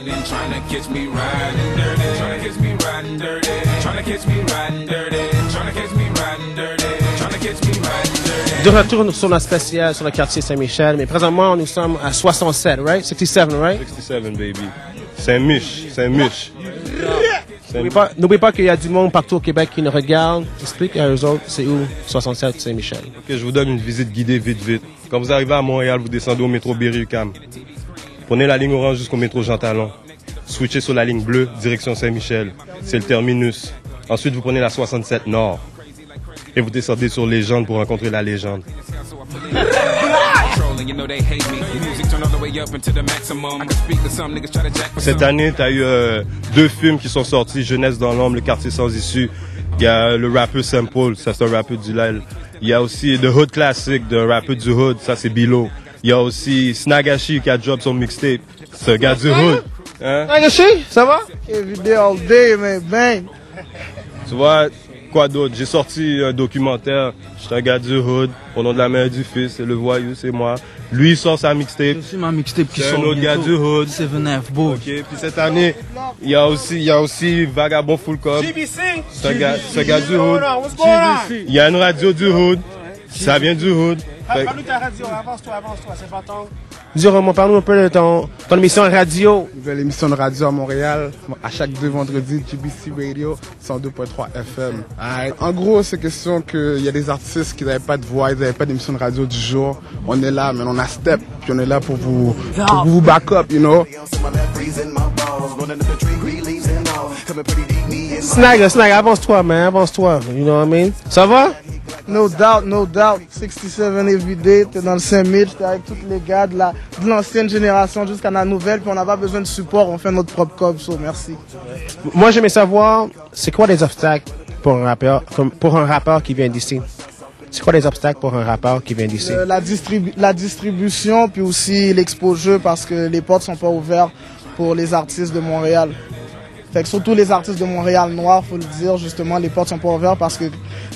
Trying to catch me riding dirty. Trying to catch me riding dirty. Trying to catch me riding dirty. Trying to catch me riding dirty. Trying to catch me riding dirty. De retour sur notre spécial sur le quartier Saint-Michel, mais présentement nous sommes à 67, right? 67, right? 67, baby. Saint-Mich, Saint-Mich. N'oubliez pas qu'il y a du monde partout au Québec qui nous regarde. Explique à eux autres, c'est où 67 Saint-Michel. Ok, je vous donne une visite guidée vite. Quand vous arrivez à Montréal, vous descendez au métro Berry-UQAM. Prenez la ligne orange jusqu'au métro Jean Talon. Switchez sur la ligne bleue, direction Saint-Michel. C'est le terminus. Ensuite, vous prenez la 67 Nord. Et vous descendez sur Légende pour rencontrer la légende. Cette année, tu as eu 2 films qui sont sortis, Jeunesse dans l'ombre, Le quartier sans issue. Il y a le rappeur Simple, ça c'est un rappeur du Lyle. Il y a aussi The Hood Classic, de rappeur du Hood, ça c'est Bilo. Il y a aussi Snagashi qui a drop son mixtape, c'est un gars du Hood. Hein? Snagashi, ça va? Everyday all day, man, bang! Tu vois, quoi d'autre? J'ai sorti un documentaire, je suis un gars du Hood, au nom de la mère et du fils, c'est le voyou, c'est moi. Lui, il sort sa mixtape. C'est ma mixtape qui sort. C'est un autre gars du Hood. 7F, beau. Ok, puis cette année, il y a aussi Vagabond Full Cop. C'est un gars du Hood. Il y a une radio du Hood. Ça vient du Hood. Parle-nous ta radio, avance-toi, c'est pas temps. Dis-moi, parle-nous un peu de ton émission radio. Nouvelle émission de radio à Montréal, à chaque 2 vendredis, GBC Radio, 102.3 FM. En gros, c'est question qu'il y a des artistes qui n'avaient pas de voix, ils n'avaient pas d'émission de radio du jour. On est là, mais on a step, puis on est là pour vous back up, you know. Snag, avance-toi, man, avance-toi, you know what I mean? Ça va? No doubt. 67 everyday, t'es dans le Saint-Mich, t'es avec tous les gars de l'ancienne génération jusqu'à la nouvelle, puis on n'a pas besoin de support, on fait notre propre cob, so merci. Moi, j'aimerais savoir, c'est quoi les obstacles pour un rappeur qui vient d'ici? C'est quoi les obstacles pour un rappeur qui vient d'ici? La distribution, puis aussi l'exposure, parce que les portes sont pas ouvertes pour les artistes de Montréal. Fait que surtout les artistes de Montréal noirs, faut le dire, justement, les portes sont pas ouvertes parce que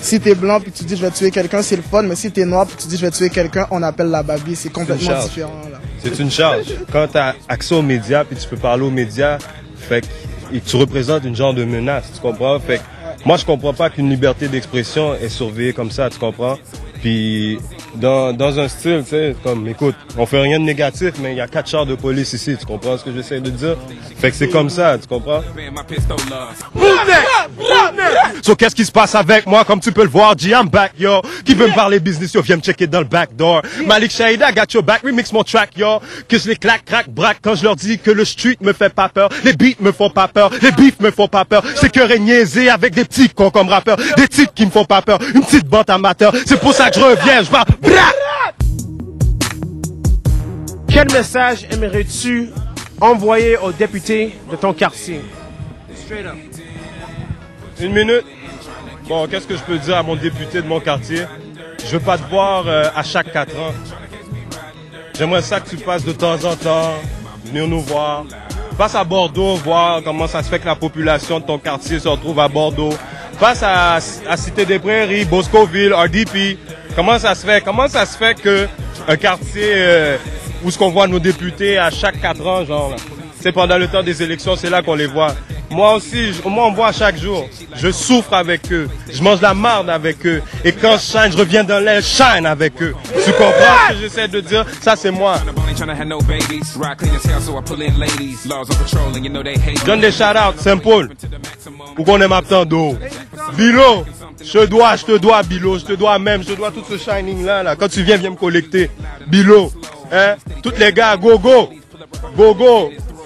si t'es blanc puis tu dis je vais tuer quelqu'un, c'est le fun, mais si t'es noir puis tu dis je vais tuer quelqu'un, on appelle la babie, c'est complètement différent. C'est une charge. Quand t'as accès aux médias puis tu peux parler aux médias, fait que tu représentes une genre de menace, tu comprends? Fait que moi je comprends pas qu'une liberté d'expression est surveillée comme ça, tu comprends? Puis dans un style, tu sais, comme écoute, on fait rien de négatif, mais il y a 4 chars de police ici, tu comprends ce que j'essaie de dire? Fait que c'est comme ça, tu comprends? So qu'est-ce qui se passe avec moi? Comme tu peux le voir, G, I'm back, yo. Qui veut me parler business, yo, viens me checker dans le backdoor. Malik Shahida, got your back, remix mon track, yo. Que je les claque, crack, braque quand je leur dis que le street me fait pas peur. Les beats me font pas peur, les beefs me font pas peur. C'est que niaiser avec des petits cons comme rappeurs. Des titres qui me font pas peur, une petite bande amateur. C'est pour ça que je reviens, je vais... Quel message aimerais-tu envoyer aux députés de ton quartier? Straight up. 1 minute. Bon, qu'est-ce que je peux dire à mon député de mon quartier? Je veux pas te voir à chaque 4 ans. J'aimerais ça que tu passes de temps en temps, venir nous voir. Passe à Bordeaux, voir comment ça se fait que la population de ton quartier se retrouve à Bordeaux. Passe à Cité des Prairies, Boscoville, RDP. Comment ça se fait que un quartier où ce qu'on voit nos députés à chaque 4 ans, genre là. C'est pendant le temps des élections, c'est là qu'on les voit. Moi aussi, moi on me voit chaque jour. Je souffre avec eux. Je mange la marde avec eux. Et quand je shine, je reviens dans l'air, shine avec eux. Tu comprends ce que j'essaie de dire? Ça c'est moi. Donne des shout-outs, Simple. Pour qu'on aime d'eau. Bilo, je te dois, Bilo. Je te dois tout ce shining là. Quand tu viens me collecter. Bilo, hein? Tous les gars, go.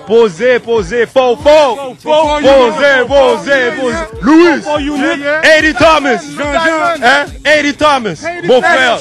Posez, faux. Posez. Louis, Eddie Thomas, hein? Eddie Thomas, mon frère.